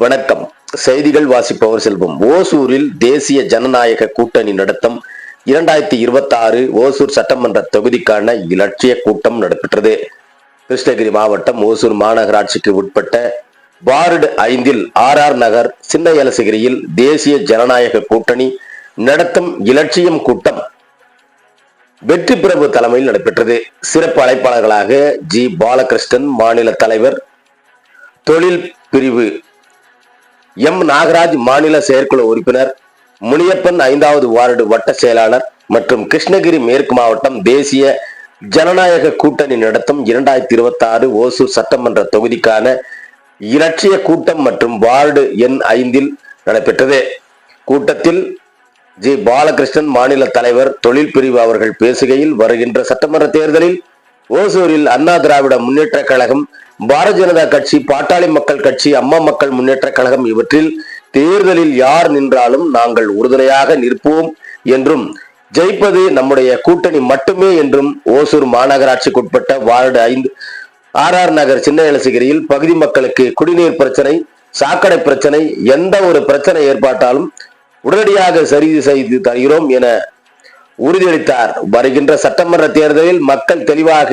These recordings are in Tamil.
வணக்கம். செய்திகள் வாசிப்பவர் செல்வம். ஓசூரில் தேசிய ஜனநாயக கூட்டணி நடத்தும் 2026 ஓசூர் சட்டமன்ற தொகுதிக்கான இலட்சிய கூட்டம் நடைபெற்றது. கிருஷ்ணகிரி மாவட்டம் ஓசூர் மாநகராட்சிக்கு உட்பட்ட வார்டு 5 RR நகர் சின்ன எலசகிரியில் தேசிய ஜனநாயக கூட்டணி நடத்தும் இலட்சியம் கூட்டம் வெற்றி பிரபு தலைமையில் நடைபெற்றது. சிறப்பு அழைப்பாளர்களாக ஜி பாலகிருஷ்ணன் மாநில தலைவர், தொழில் பிரிவு எம் நாகராஜ் மாநில செயற்குழு உறுப்பினர், முனியப்பன் 5வது வார்டு வட்ட செயலாளர் மற்றும் கிருஷ்ணகிரி மேற்கு மாவட்டம் தேசிய ஜனநாயக கூட்டணி நடத்தும் 2026 ஓசூர் சட்டமன்ற தொகுதிக்கான இலட்சிய கூட்டம் மற்றும் வார்டு எண் 5 நடைபெற்றது. கூட்டத்தில் ஜி பாலகிருஷ்ணன் மாநில தலைவர், தொழில் பிரிவு அவர்கள் பேசுகையில், வருகின்ற சட்டமன்ற தேர்தலில் ஓசூரில் அண்ணா திராவிட முன்னேற்ற கழகம், பாரதிய ஜனதா கட்சி, பாட்டாளி மக்கள் கட்சி, அம்மா மக்கள் முன்னேற்ற கழகம் இவற்றில் தேர்தலில் யார் நின்றாலும் நாங்கள் உறுதுணையாக நிற்போம் என்றும், ஜெயிப்பது நம்முடைய கூட்டணி மட்டுமே என்றும், ஓசூர் மாநகராட்சிக்குட்பட்ட வார்டு 5 RR நகர் சின்ன எலசகிரியில் பகுதி மக்களுக்கு குடிநீர் பிரச்சனை, சாக்கடை பிரச்சனை, எந்த ஒரு பிரச்சனை ஏற்பட்டாலும் உடனடியாக சரி செய்து தருகிறோம் என உறுதியளித்தார். வருகின்ற சட்டமன்ற தேர்தலில் மக்கள் தெளிவாக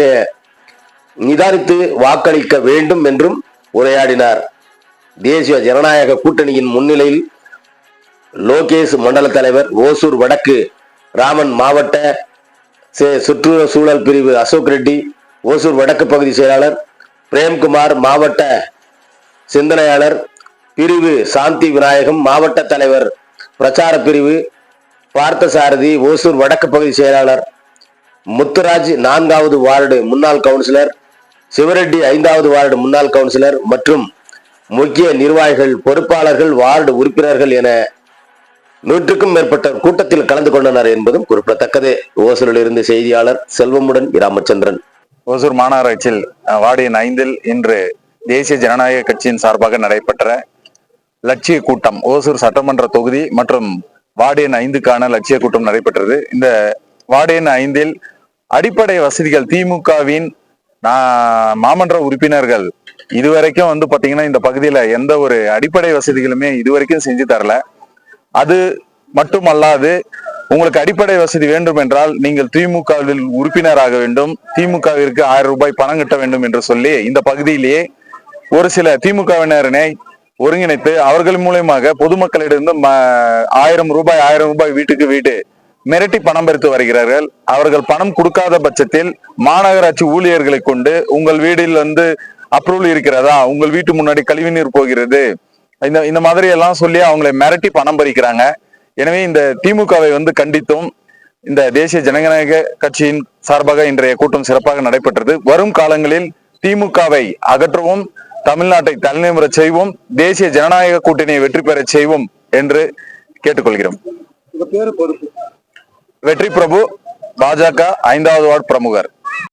நிதானித்து வாக்களிக்க வேண்டும் என்றும் உரையாடினார். தேசிய ஜனநாயக கூட்டணியின் முன்னிலையில் லோகேஷ் மண்டல தலைவர், ஓசூர் வடக்கு ராமன் மாவட்ட சுற்றுச்சூழல் பிரிவு அசோக் ரெட்டி, ஓசூர் வடக்கு பகுதி செயலாளர் பிரேம்குமார், மாவட்ட சிந்தனையாளர் பிரிவு சாந்தி விநாயகம், மாவட்ட தலைவர் பிரச்சார பிரிவு பார்த்தசாரதி, ஓசூர் வடக்கு பகுதி செயலாளர் முத்துராஜ், 4வது வார்டு முன்னாள் கவுன்சிலர் சிவரெட்டி, 5வது வார்டு முன்னாள் கவுன்சிலர் மற்றும் முக்கிய நிர்வாகிகள், பொறுப்பாளர்கள், வார்டு உறுப்பினர்கள் என 100க்கும் மேற்பட்ட கூட்டத்தில் கலந்து கொண்டனர் என்பதும் குறிப்பிடத்தக்கது. ஓசூரில் இருந்து செய்தியாளர் செல்வமுடன் ராமச்சந்திரன். ஓசூர் மாநகராட்சியில் வார்டு எண் 5 இன்று தேசிய ஜனநாயக கட்சியின் சார்பாக நடைபெற்ற லட்சிய கூட்டம், ஓசூர் சட்டமன்ற தொகுதி மற்றும் வார்டு எண் 5க்கான லட்சிய கூட்டம் நடைபெற்றது. இந்த வார்டு எண் 5 அடிப்படை வசதிகள் திமுகவின் மாமன்ற உறுப்பினர்கள் இதுவரைக்கும் பாத்தீங்கன்னா இந்த பகுதியில எந்த ஒரு அடிப்படை வசதிகளுமே இதுவரைக்கும் செஞ்சு தரல. அது மட்டுமல்லாது, உங்களுக்கு அடிப்படை வசதி வேண்டும் என்றால் நீங்கள் திமுகவில் உறுப்பினராக வேண்டும், திமுகவிற்கு 1000 ரூபாய் பணம் கட்ட வேண்டும் என்று சொல்லி இந்த பகுதியிலேயே ஒரு சில திமுகவினரை ஒருங்கிணைத்து அவர்கள் மூலமாக பொதுமக்களிடம் 1000 ரூபாய் வீட்டுக்கு வீடு மிரட்டி பணம் பெருத்து வருகிறார்கள். அவர்கள் பணம் கொடுக்காத பட்சத்தில் மாநகராட்சி ஊழியர்களை கொண்டு உங்கள் வீட்டில் அப்ரூவல் இருக்கிறதா, உங்கள் வீட்டு முன்னாடி கழிவுநீர் போகிறது, இந்த மாதிரி எல்லாம் சொல்லி அவங்களை மிரட்டி பணம் பறிக்கிறாங்க. எனவே இந்த திமுகவை கண்டித்தும் இந்த தேசிய ஜனநாயக கட்சியின் சார்பாக இன்றைய கூட்டம் சிறப்பாக நடைபெற்றது. வரும் காலங்களில் திமுகவை அகற்றுவோம், தமிழ்நாட்டை தலைநிமிர செய்வோம், தேசிய ஜனநாயக கூட்டணியை வெற்றி பெற செய்வோம் என்று கேட்டுக்கொள்கிறோம். வெற்றி பிரபு, பாஜக 5வது வார்டு பிரமுகர்.